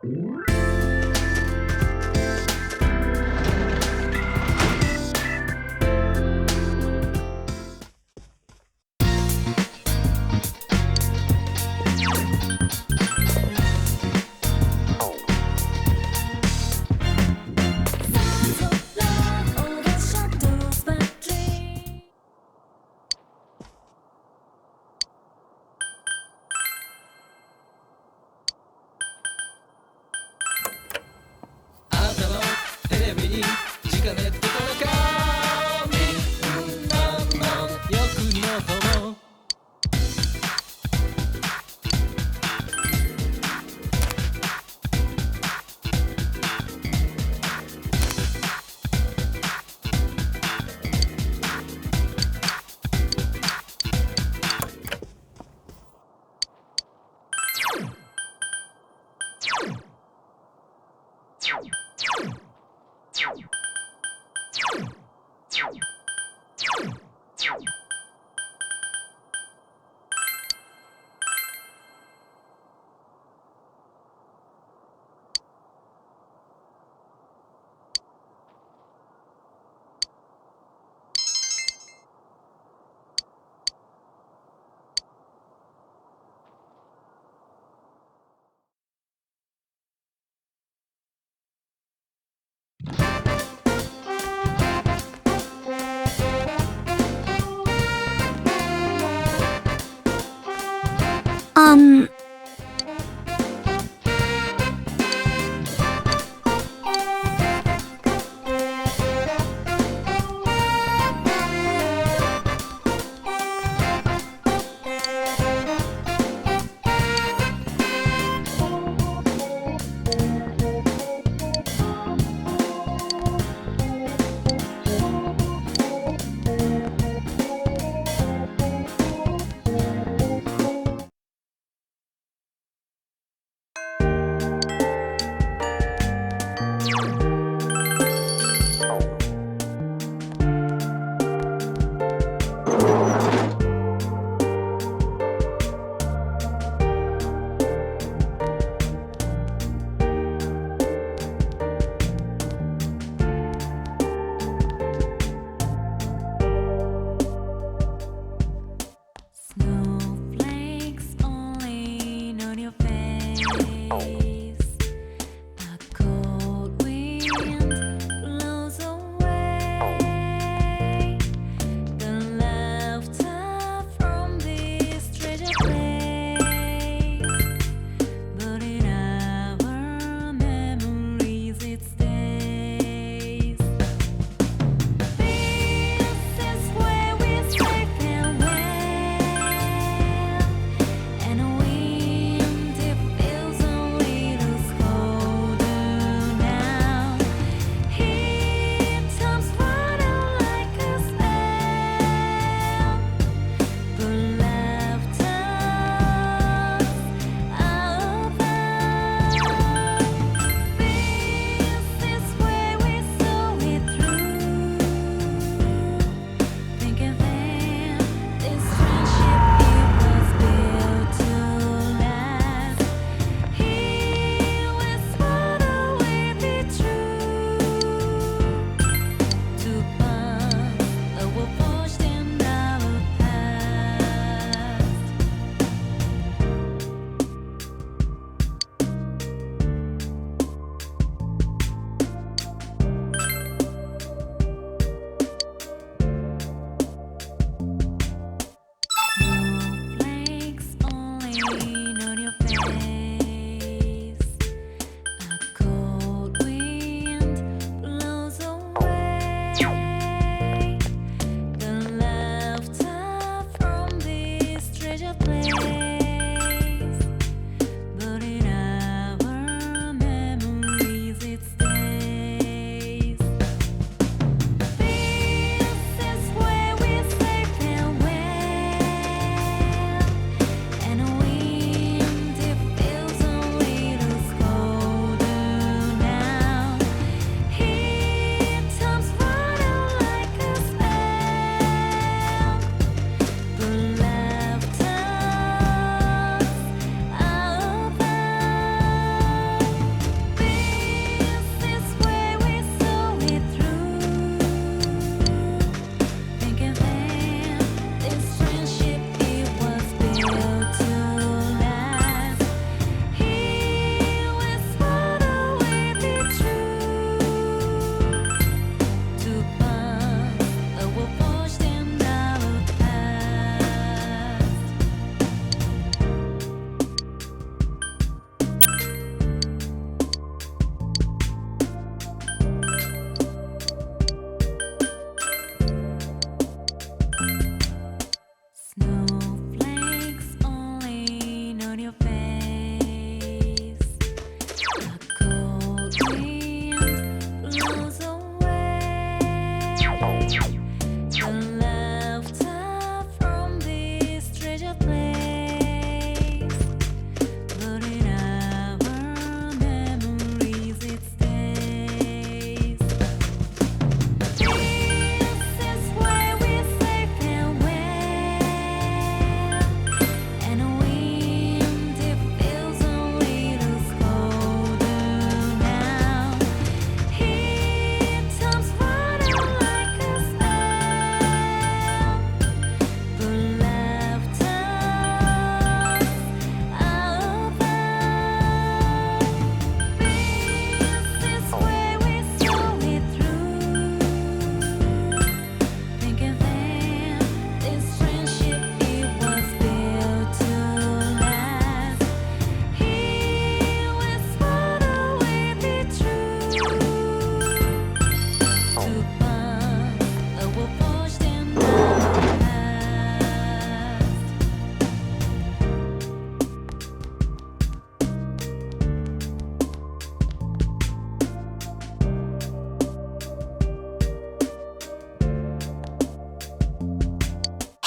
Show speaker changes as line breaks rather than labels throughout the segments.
あなたのテレビに直ネットとかみんなの欲にの友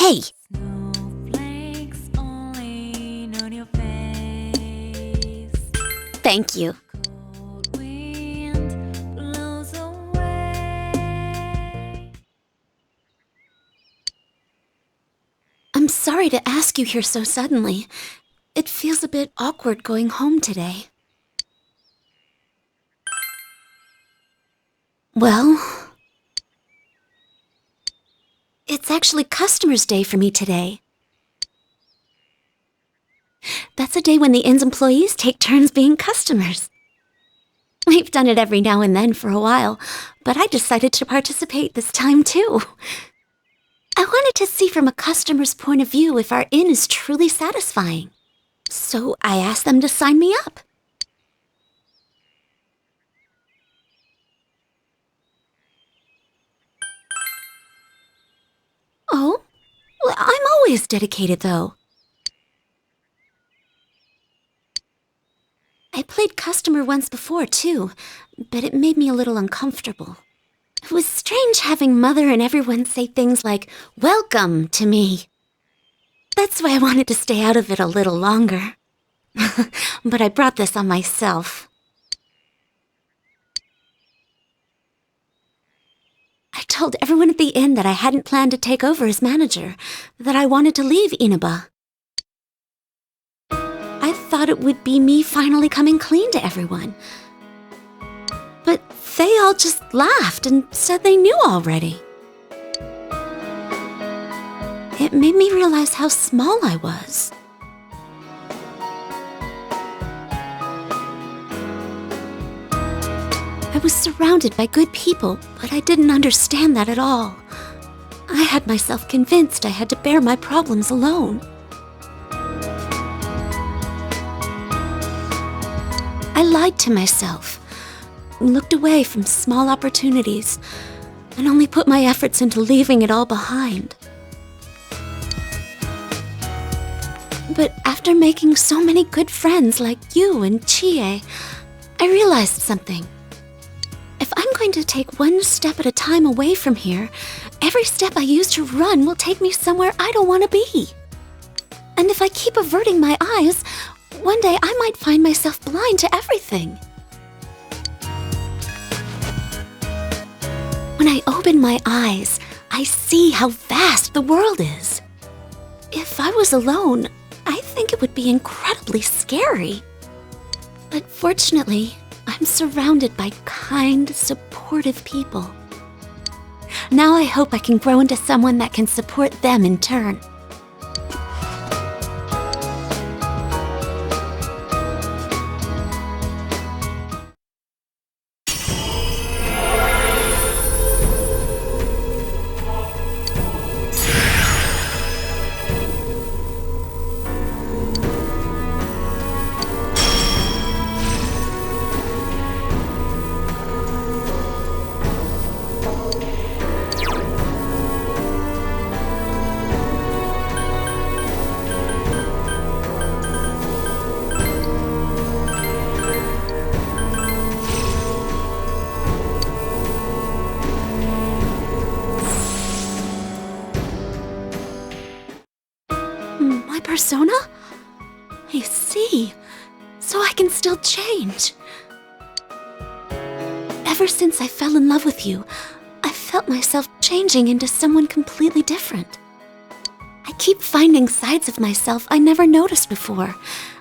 Hey!
Snowflakes only on your face.
Thank you.
Cold wind blows away.
I'm sorry to ask you here so suddenly. It feels a bit awkward going home today. Well, it's actually Customers' Day for me today. That's a day when the inn's employees take turns being customers. We've done it every now and then for a while, but I decided to participate this time too. I wanted to see from a customer's point of view if our inn is truly satisfying. So I asked them to sign me up. Oh, well, I'm always dedicated, though. I played customer once before, too, but it made me a little uncomfortable. It was strange having Mother and everyone say things like, "Welcome," to me. That's why I wanted to stay out of it a little longer. But I brought this on myself. I told everyone at the inn that I hadn't planned to take over as manager, that I wanted to leave Inaba. I thought it would be me finally coming clean to everyone. But they all just laughed and said they knew already. It made me realize how small I was. I was surrounded by good people, but I didn't understand that at all. I had myself convinced I had to bear my problems alone. I lied to myself, looked away from small opportunities, and only put my efforts into leaving it all behind. But after making so many good friends like you and Chie, I realized something. If I'm going to take one step at a time away from here, every step I use to run will take me somewhere I don't want to be. And if I keep averting my eyes, one day I might find myself blind to everything. When I open my eyes, I see how vast the world is. If I was alone, I think it would be incredibly scary. But fortunately, I'm surrounded by kind, supportive people. Now I hope I can grow into someone that can support them in turn. My persona? I see. So I can still change. Ever since I fell in love with you, I felt myself changing into someone completely different. I keep finding sides of myself I never noticed before,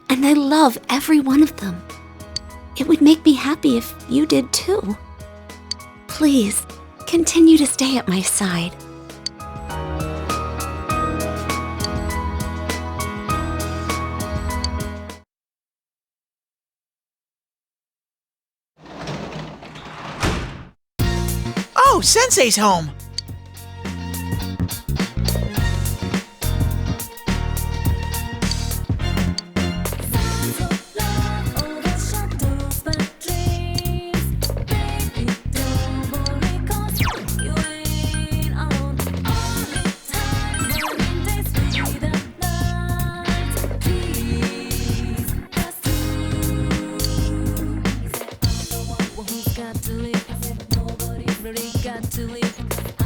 and I love every one of them. It would make me happy if you did too. Please, continue to stay at my side.
Oh, Sensei's home!
Got to leave.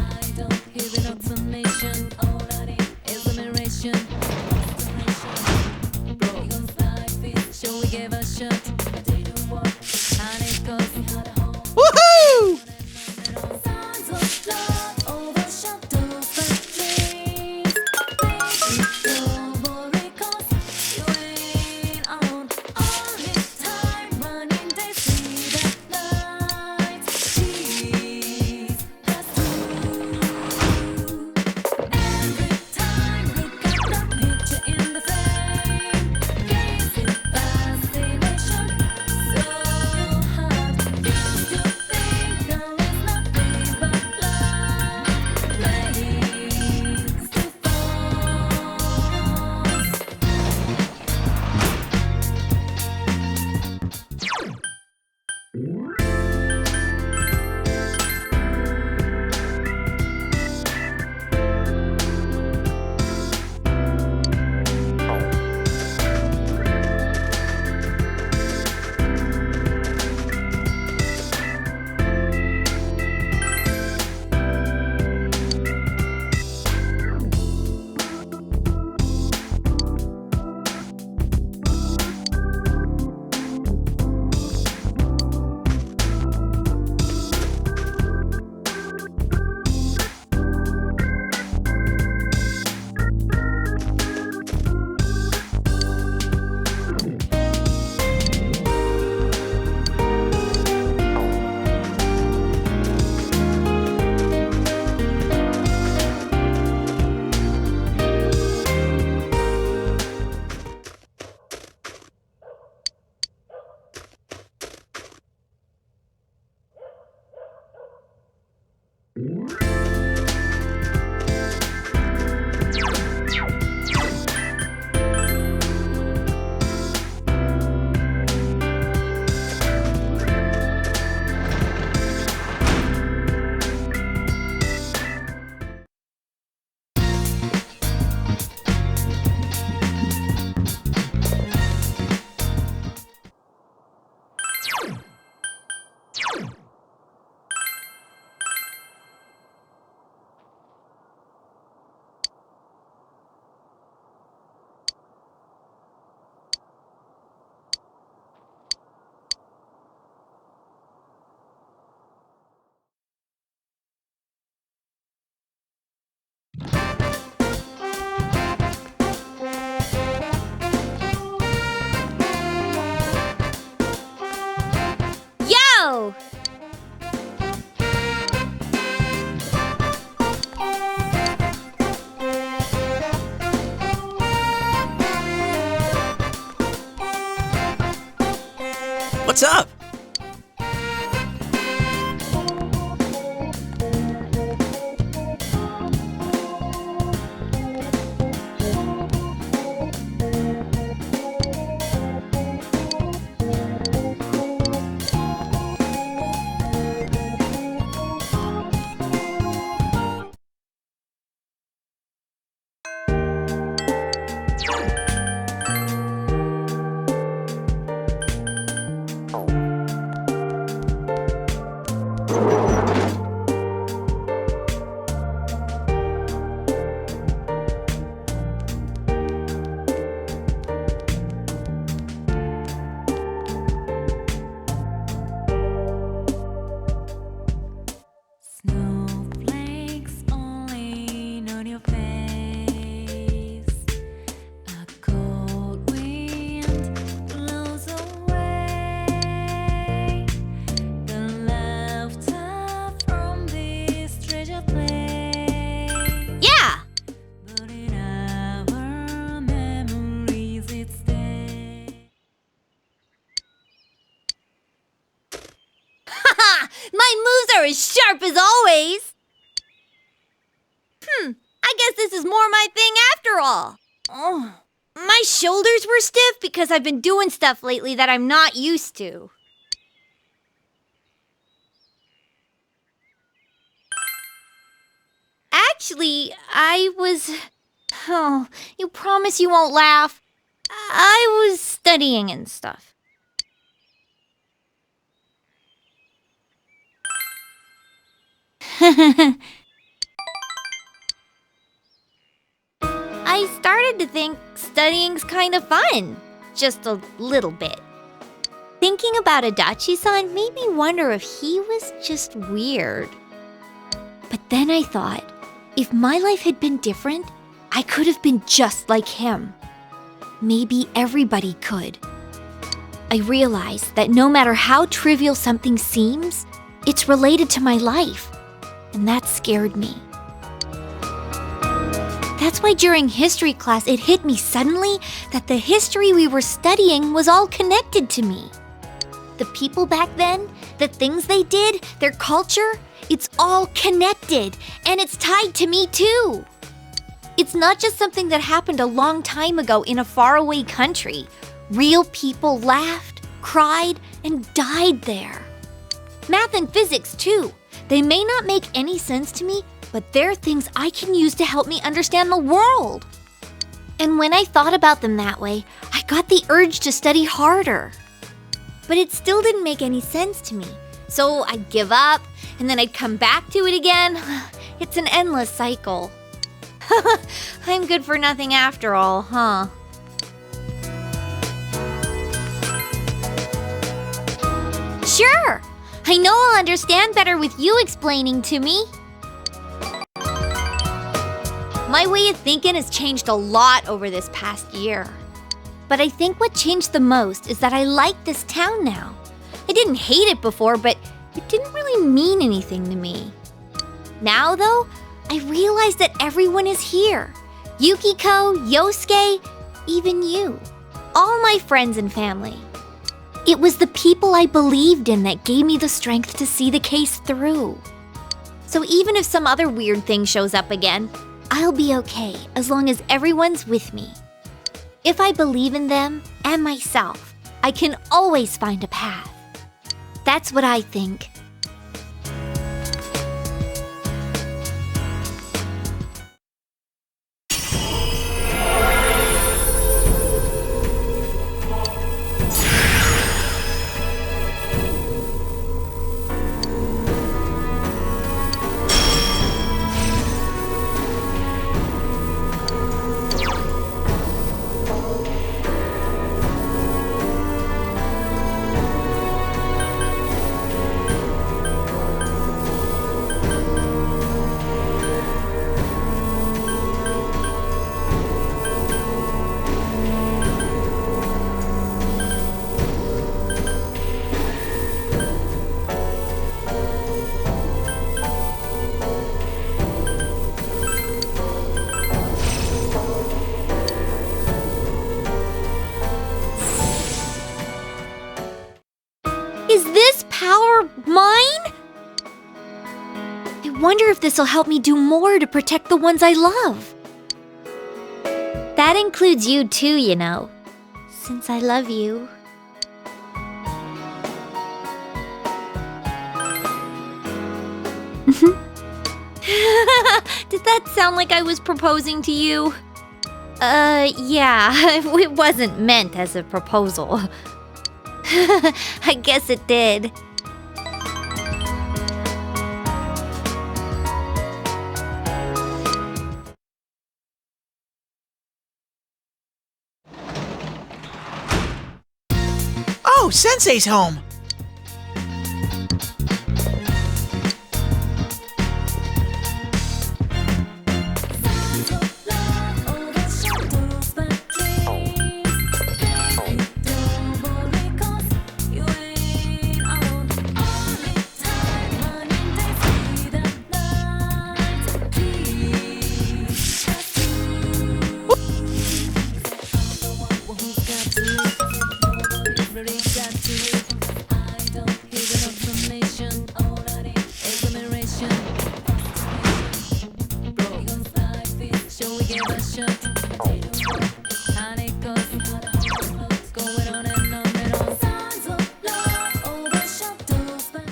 sharp as always. I guess this is more my thing after all. Oh, my shoulders were stiff because I've been doing stuff lately that I'm not used to. Actually, I was... Oh, you promise you won't laugh? I was studying and stuff. I started to think studying's kind of fun. Just a little bit. Thinking about Adachi-san made me wonder if he was just weird. But then I thought, if my life had been different, I could have been just like him. Maybe everybody could. I realized that no matter how trivial something seems, it's related to my life. And that scared me. That's why during history class it hit me suddenly that the history we were studying was all connected to me. The people back then, the things they did, their culture, it's all connected, and it's tied to me too. It's not just something that happened a long time ago in a faraway country. Real people laughed, cried, and died there. Math and physics too. They may not make any sense to me, but they're things I can use to help me understand the world. And when I thought about them that way, I got the urge to study harder. But it still didn't make any sense to me. So I'd give up, and then I'd come back to it again. It's an endless cycle. I'm good for nothing after all, huh? Sure! I know I'll understand better with you explaining to me. My way of thinking has changed a lot over this past year. But I think what changed the most is that I like this town now. I didn't hate it before, but it didn't really mean anything to me. Now, though, I realize that everyone is here. Yukiko, Yosuke, even you. All my friends and family. It was the people I believed in that gave me the strength to see the case through. So even if some other weird thing shows up again, I'll be okay as long as everyone's with me. If I believe in them and myself, I can always find a path. That's what I think. Is this power mine? I wonder if this'll help me do more to protect the ones I love. That includes you too, you know, since I love you. Did that sound like I was proposing to you? Yeah, it wasn't meant as a proposal. I guess it did.
Oh, Sensei's home!
shut. And it goes going on and on and on. Sounds of love overshadows my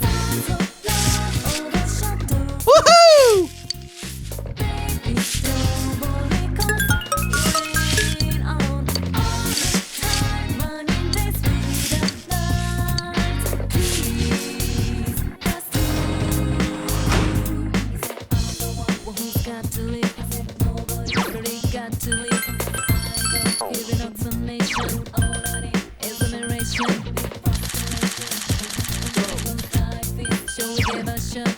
sounds of love overshadows
Woohoo!
baby. Don't worry 'cause rain on all the time. Running days without nights. Please, that's who's got to live? Nobody really got to live. Giving up some nation. All I need is admiration. Shall we give a shot?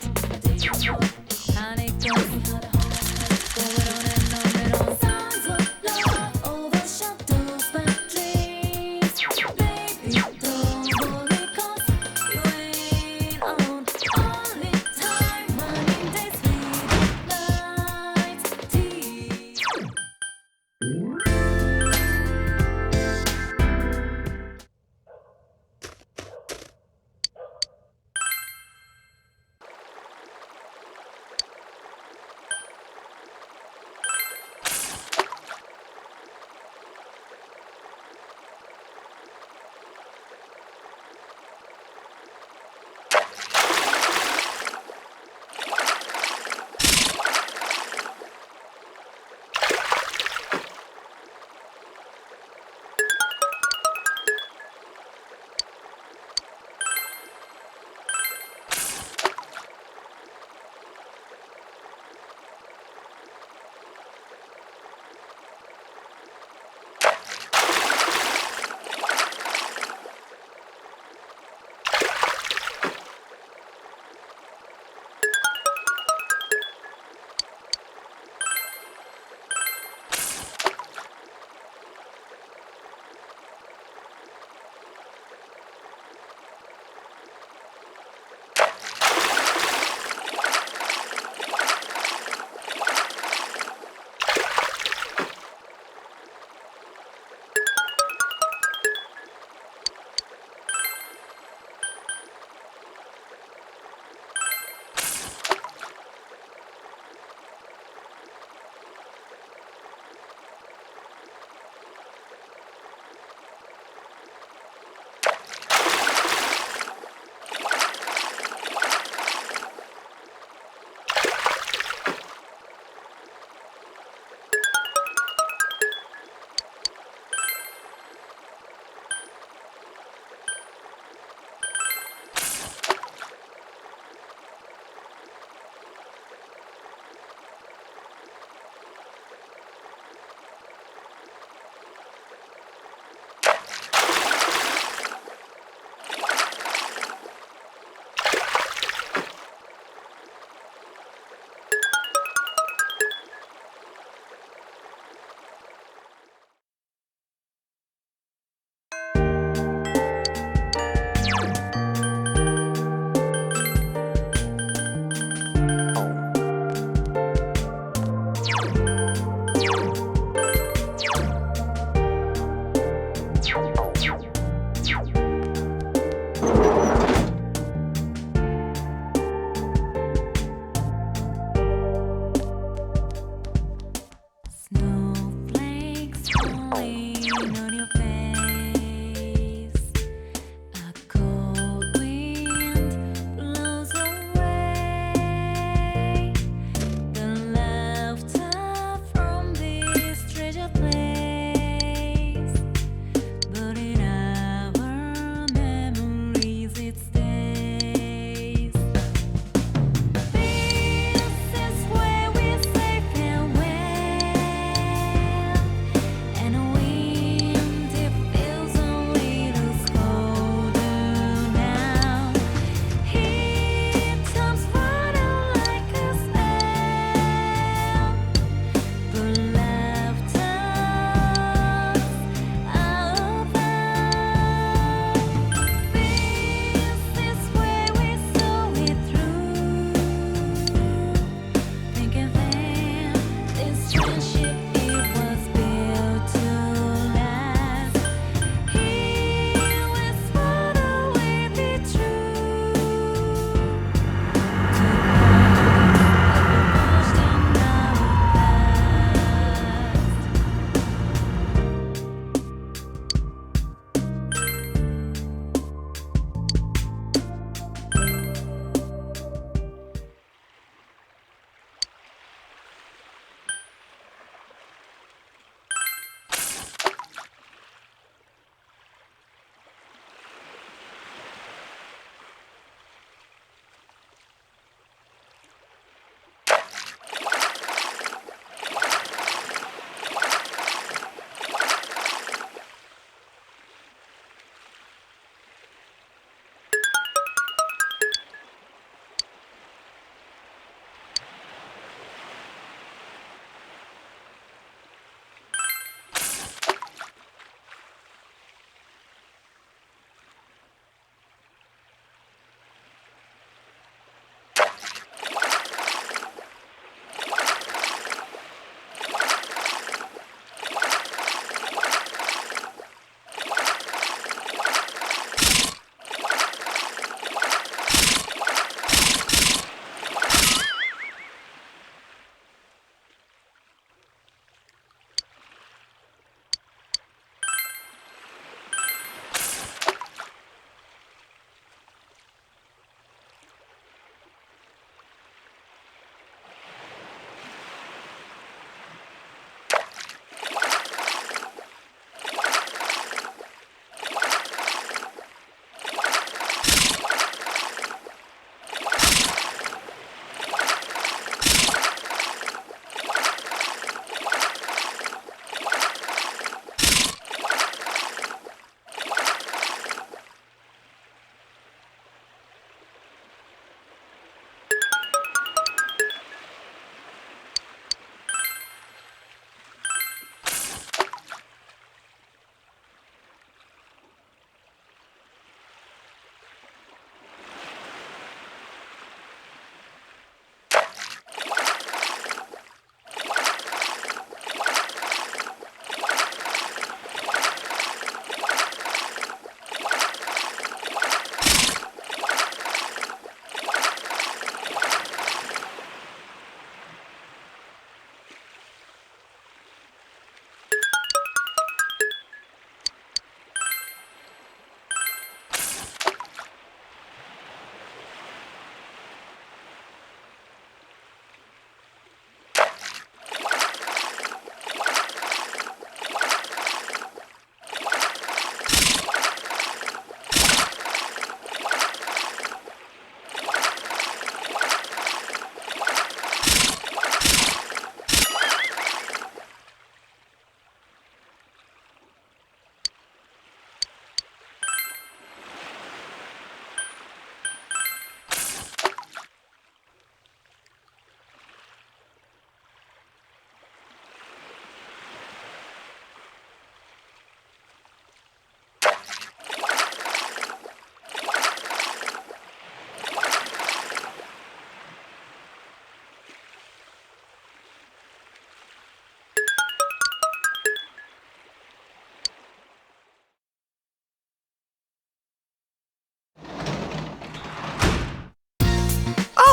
And it goes going on and on and on. Sounds of love overshadows my dreams. Baby, don't worry 'cause you ain't alone. Only time running days without nights. Tears.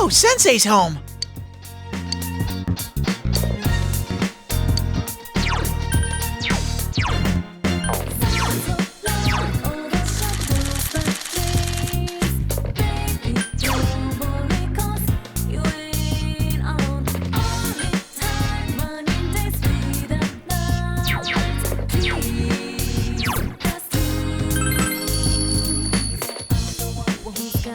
Oh, Sensei's home!